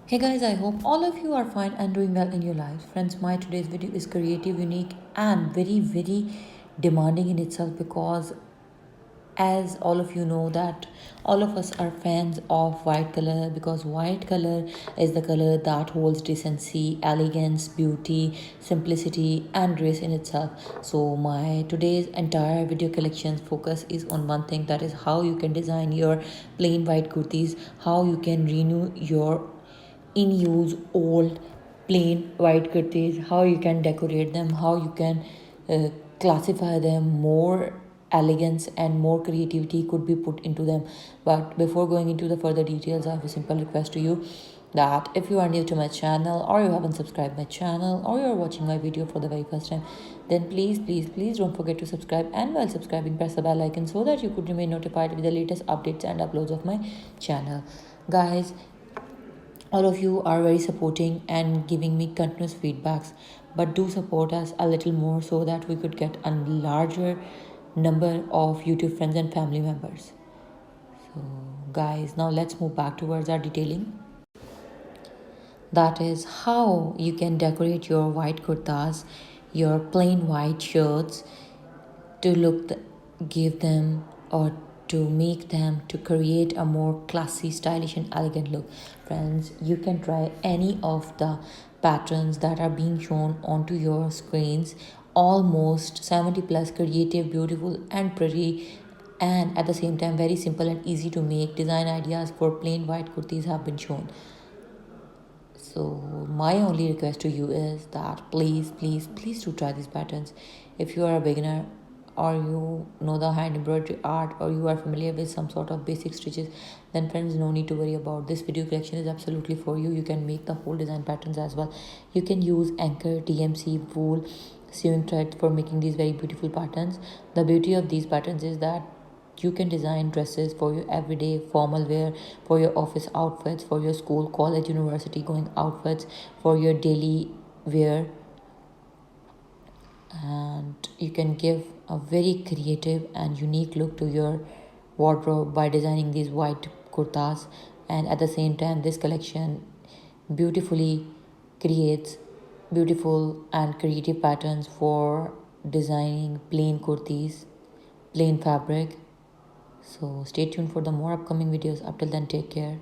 Hey guys, I hope all of you are fine and doing well in your lives. Friends, my today's video is creative, unique, and very demanding in itself because as all of you know that all of us are fans of white color because white color is the color that holds decency, elegance, beauty, simplicity, and grace in itself. So my today's entire video collection's focus is on one thing, that is how you can design your plain white kurtis, how you can renew your in use old plain white kurtis, how you can decorate them, how you can uh, classify them. More elegance and more creativity could be put into them. But before going into the further details, I have a simple request to you, that if you are new to my channel or you haven't subscribed my channel or you're watching my video for the very first time, then please don't forget to subscribe, and while subscribing press the bell icon so that you could remain notified with the latest updates and uploads of my channel. Guys, all of you are very supporting and giving me continuous feedbacks, but do support us a little more so that we could get a larger number of YouTube friends and family members. So guys, now let's move back towards our detailing, that is how you can decorate your white kurtas, your plain white shirts, to give them, or to make them, to create a more classy, stylish, and elegant look. Friends, you can try any of the patterns that are being shown onto your screens. Almost 70 plus creative, beautiful, and pretty, and at the same time very simple and easy to make design ideas for plain white kurtis have been shown. So my only request to you is that please do try these patterns. If you are a beginner, or you know the hand embroidery art, or you are familiar with some sort of basic stitches, then friends, no need to worry about this video collection is absolutely for you. You can make the whole design patterns as well. You can use anchor, DMC, wool, sewing thread for making these very beautiful patterns. The beauty of these patterns is that you can design dresses for your everyday formal wear, for your office outfits, for your school, college, university going outfits, for your daily wear. And you can give a very creative and unique look to your wardrobe by designing these white kurtas. And at the same time, this collection beautifully creates beautiful and creative patterns for designing plain kurtis, plain fabric. So stay tuned for the more upcoming videos. Up till then, take care.